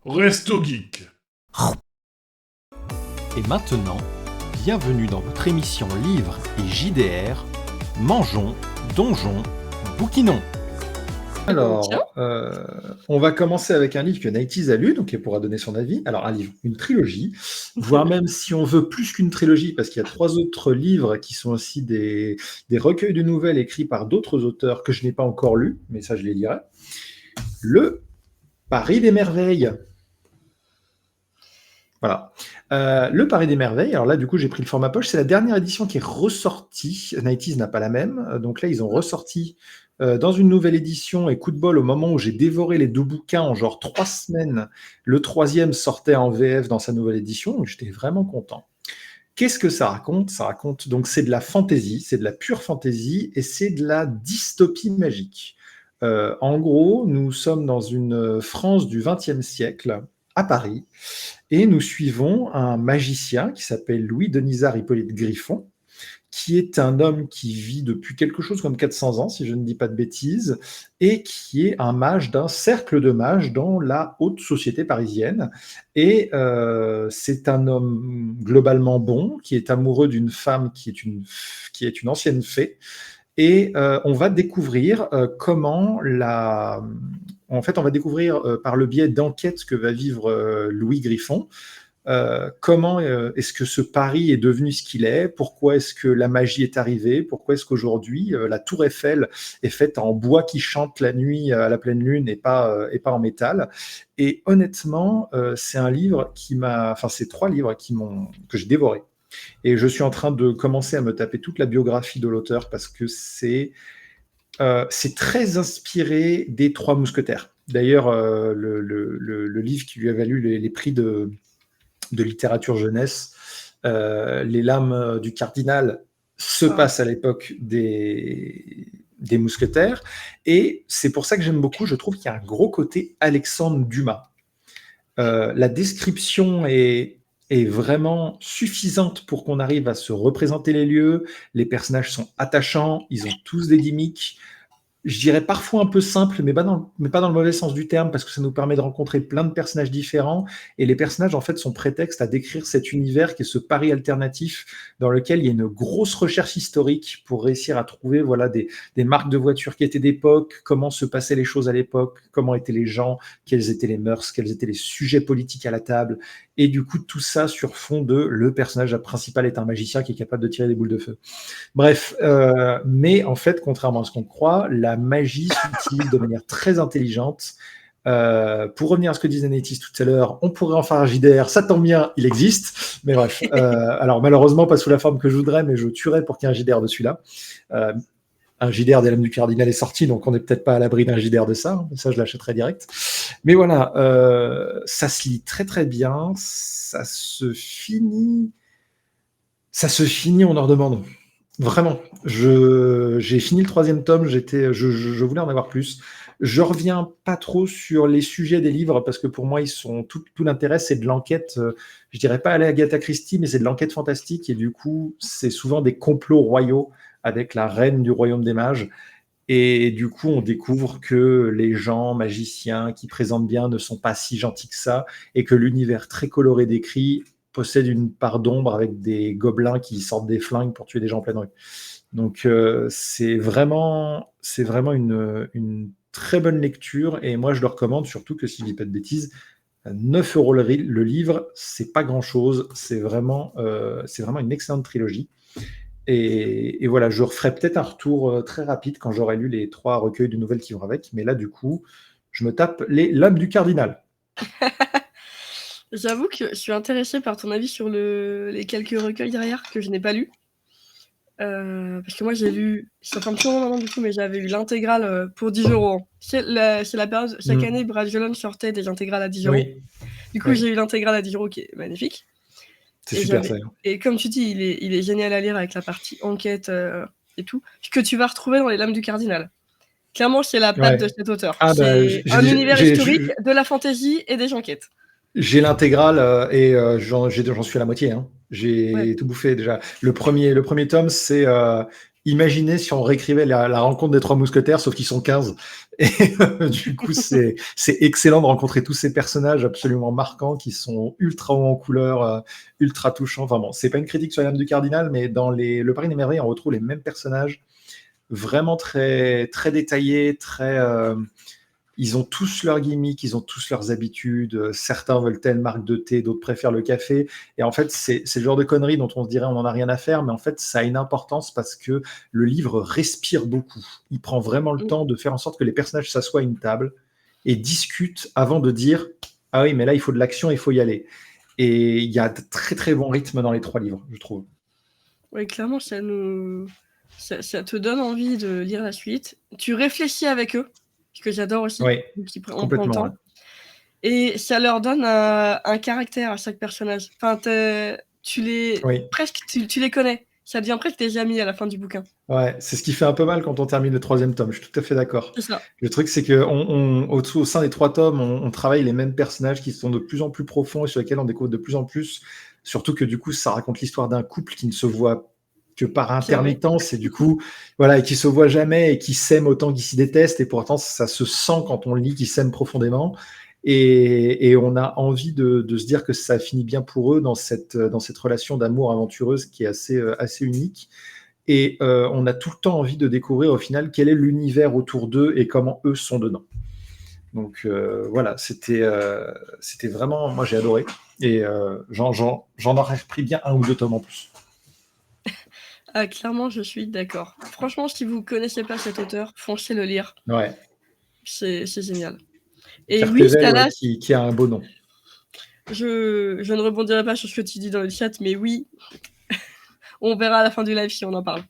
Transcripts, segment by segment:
Resto Geek. Et maintenant, bienvenue dans votre émission Livres et JDR. Mangeons, donjons, bouquinons. Alors, on va commencer avec un livre que Nighties a lu, donc elle pourra donner son avis. Alors, un livre, une trilogie, voire même si on veut plus qu'une trilogie, parce qu'il y a 3 autres livres qui sont aussi des recueils de nouvelles écrits par d'autres auteurs que je n'ai pas encore lus, mais ça, je les lirai. Le Paris des merveilles. Voilà. Le Paris des merveilles, alors là, du coup, j'ai pris le format poche. C'est la dernière édition qui est ressortie. Nighties n'a pas la même. Donc là, ils ont ressorti dans une nouvelle édition. Et coup de bol, au moment où j'ai dévoré les 2 bouquins en genre 3 semaines, le 3e sortait en VF dans sa nouvelle édition. Donc j'étais vraiment content. Qu'est-ce que ça raconte? Ça raconte, donc c'est de la fantaisie, c'est de la pure fantaisie et c'est de la dystopie magique. En gros, nous sommes dans une France du XXe siècle, à Paris, et nous suivons un magicien qui s'appelle Louis Denisard Hippolyte Griffon, qui est un homme qui vit depuis quelque chose comme 400 ans, si je ne dis pas de bêtises, et qui est un mage d'un cercle de mages dans la haute société parisienne. Et c'est un homme globalement bon, qui est amoureux d'une femme qui est une ancienne fée. Et on va découvrir comment En fait, on va découvrir par le biais d'enquêtes que va vivre Louis Griffon, comment est-ce que ce Paris est devenu ce qu'il est, pourquoi est-ce que la magie est arrivée, pourquoi est-ce qu'aujourd'hui la tour Eiffel est faite en bois qui chante la nuit à la pleine lune et pas en métal. Et honnêtement, c'est un livre c'est 3 livres que j'ai dévorés. Et je suis en train de commencer à me taper toute la biographie de l'auteur parce que c'est très inspiré des 3 mousquetaires. D'ailleurs, le livre qui lui a valu les prix de littérature jeunesse, Les lames du cardinal, se passe à l'époque des mousquetaires. Et c'est pour ça que j'aime beaucoup. Je trouve qu'il y a un gros côté Alexandre Dumas. La description est vraiment suffisante pour qu'on arrive à se représenter les lieux. Les personnages sont attachants, ils ont tous des gimmicks. Je dirais parfois un peu simple, mais pas dans le mauvais sens du terme, parce que ça nous permet de rencontrer plein de personnages différents. Et les personnages, en fait, sont prétexte à décrire cet univers qui est ce Paris alternatif dans lequel il y a une grosse recherche historique pour réussir à trouver des marques de voitures qui étaient d'époque, comment se passaient les choses à l'époque, comment étaient les gens, quelles étaient les mœurs, quels étaient les sujets politiques à la table. Et du coup, tout ça sur fond de le personnage principal est un magicien qui est capable de tirer des boules de feu. Bref, mais en fait, contrairement à ce qu'on croit, la magie s'utilise de manière très intelligente. Pour revenir à ce que disait Nétis tout à l'heure, on pourrait en faire un JDR, ça tombe bien, il existe. Mais bref, alors malheureusement pas sous la forme que je voudrais, mais je tuerais pour qu'il y ait un JDR de celui-là. Un JDR des lames du cardinal est sorti, donc on n'est peut-être pas à l'abri d'un JDR de ça. Ça, je l'achèterai direct. Mais voilà, ça se lit très très bien. Ça se finit, on en redemande. Vraiment. J'ai fini le 3e tome, je voulais en avoir plus. Je reviens pas trop sur les sujets des livres parce que pour moi, tout l'intérêt, c'est de l'enquête. Je dirais pas aller à Agatha Christie, mais c'est de l'enquête fantastique et du coup, c'est souvent des complots royaux avec la reine du royaume des mages. Et du coup, on découvre que les gens magiciens qui présentent bien ne sont pas si gentils que ça et que l'univers très coloré décrit possède une part d'ombre avec des gobelins qui sortent des flingues pour tuer des gens en pleine rue. Donc, c'est vraiment une très bonne lecture et moi, je le recommande, surtout que si je dis pas de bêtises, 9 € le livre, c'est pas grand-chose. C'est vraiment une excellente trilogie. Et voilà, je referai peut-être un retour très rapide quand j'aurai lu les 3 recueils de nouvelles qui vont avec. Mais là, du coup, je me tape les lames du cardinal. J'avoue que je suis intéressée par ton avis sur les quelques recueils derrière que je n'ai pas lus. Parce que moi, j'ai lu, ça fait un petit moment maintenant du coup, mais j'avais eu l'intégrale pour 10 €. C'est la période, chaque année, Brajolon sortait des intégrales à 10 €. Oui. Du coup, j'ai eu l'intégrale à 10 € qui est magnifique. C'est super ça. Et comme tu dis, il est génial à lire avec la partie enquête et tout, que tu vas retrouver dans les lames du cardinal. Clairement, c'est la patte de cet auteur. C'est un univers historique, de la fantaisie et des enquêtes. J'ai l'intégrale et j'en suis à la moitié. Hein. J'ai tout bouffé déjà. Le premier tome, c'est imaginez si on réécrivait la rencontre des trois mousquetaires, sauf qu'ils sont 15. Et du coup, c'est excellent de rencontrer tous ces personnages absolument marquants qui sont ultra hauts en couleur, ultra touchants. Enfin bon, c'est pas une critique sur l'âme du cardinal, mais dans Le Paris des Merveilles, on retrouve les mêmes personnages, vraiment très, très détaillés, très. Ils ont tous leurs gimmicks, ils ont tous leurs habitudes. Certains veulent telle marque de thé, d'autres préfèrent le café. Et en fait, c'est le genre de conneries dont on se dirait on n'en a rien à faire, mais en fait, ça a une importance parce que le livre respire beaucoup. Il prend vraiment le Mm. temps de faire en sorte que les personnages s'assoient à une table et discutent avant de dire ah oui, mais là, il faut de l'action, il faut y aller. Et il y a de très très bons rythmes dans les 3 livres, je trouve. Oui, clairement, ça te donne envie de lire la suite. Tu réfléchis avec eux, ce que j'adore aussi. Oui, Donc, on prend le complètement. temps. Ouais. Et ça leur donne un caractère à chaque personnage. Enfin, Oui. presque, tu les connais. Ça devient presque tes amis à la fin du bouquin. Ouais, c'est ce qui fait un peu mal quand on termine le 3e tome. Je suis tout à fait d'accord. C'est ça. Le truc, c'est que au sein des 3 tomes, on travaille les mêmes personnages qui sont de plus en plus profonds et sur lesquels on découvre de plus en plus. Surtout que du coup, ça raconte l'histoire d'un couple qui ne se voit que par C'est vrai. intermittence et du coup, voilà, et qui se voit jamais et qui s'aiment autant qu'ils s'y détestent. Et pourtant, ça se sent quand on le lit qu'ils s'aiment profondément. Et on a envie de se dire que ça finit bien pour eux dans cette relation d'amour aventureuse qui est assez unique. Et on a tout le temps envie de découvrir au final quel est l'univers autour d'eux et comment eux sont dedans. Donc voilà, c'était vraiment, moi j'ai adoré. Et j'en aurais pris bien 1 ou 2 tomes en plus. Ah, clairement, je suis d'accord. Franchement, si vous connaissez pas cet auteur, foncez le lire. Ouais. C'est génial. Et Pierre oui, Pével, Stalas, qui a un beau nom. je ne rebondirai pas sur ce que tu dis dans le chat, mais oui, on verra à la fin du live si on en parle.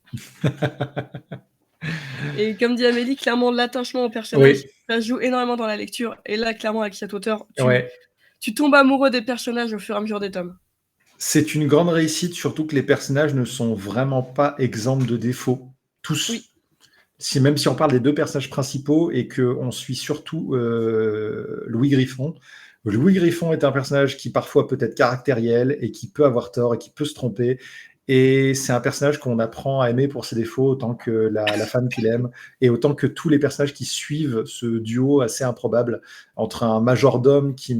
Et comme dit Amélie, clairement, l'attachement au personnage, Oui. ça joue énormément dans la lecture. Et là, clairement, avec cet auteur, Ouais. tu tombes amoureux des personnages au fur et à mesure des tomes. C'est une grande réussite, surtout que les personnages ne sont vraiment pas exempts de défauts. Tous. Oui. Même si on parle des 2 personnages principaux et qu'on suit surtout Louis Griffon. Louis Griffon est un personnage qui parfois peut être caractériel et qui peut avoir tort et qui peut se tromper. Et c'est un personnage qu'on apprend à aimer pour ses défauts autant que la femme qu'il aime et autant que tous les personnages qui suivent ce duo assez improbable entre un majordome qui,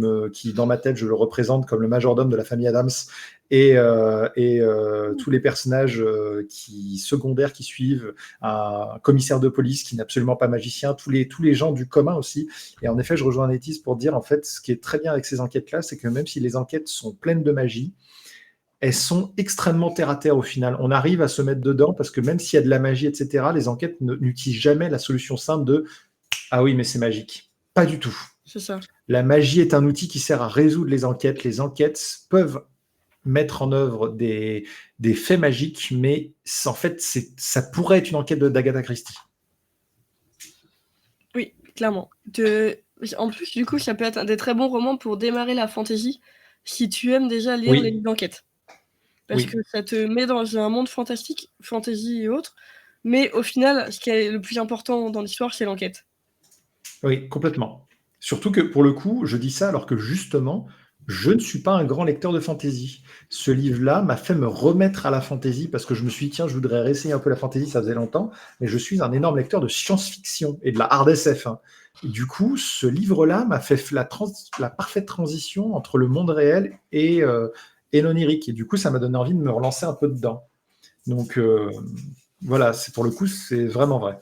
dans ma tête, je le représente comme le majordome de la famille Adams et tous les personnages secondaires qui suivent, un commissaire de police qui n'est absolument pas magicien, tous les gens du commun aussi. Et en effet, je rejoins Nétis pour dire, en fait, ce qui est très bien avec ces enquêtes-là, c'est que même si les enquêtes sont pleines de magie, elles sont extrêmement terre à terre au final. On arrive à se mettre dedans parce que même s'il y a de la magie, etc., les enquêtes n'utilisent jamais la solution simple de « Ah oui, mais c'est magique ». Pas du tout. C'est ça. La magie est un outil qui sert à résoudre les enquêtes. Les enquêtes peuvent mettre en œuvre des faits magiques, mais en fait, ça pourrait être une enquête d'Agatha Christie. Oui, clairement. En plus, du coup, ça peut être un des très bons romans pour démarrer la fantasy si tu aimes déjà lire les livres d'enquête. Parce que ça te met dans un monde fantastique, fantasy et autres, mais au final, ce qui est le plus important dans l'histoire, c'est l'enquête. Oui, complètement. Surtout que, pour le coup, je dis ça alors que justement, je ne suis pas un grand lecteur de fantasy. Ce livre-là m'a fait me remettre à la fantasy parce que je me suis dit, tiens, je voudrais réessayer un peu la fantasy, ça faisait longtemps, mais je suis un énorme lecteur de science-fiction et de la hard SF. Hein. Et du coup, ce livre-là m'a fait la parfaite transition entre le monde réel et l'onirique. Et du coup, ça m'a donné envie de me relancer un peu dedans. Donc, voilà, pour le coup, c'est vraiment vrai.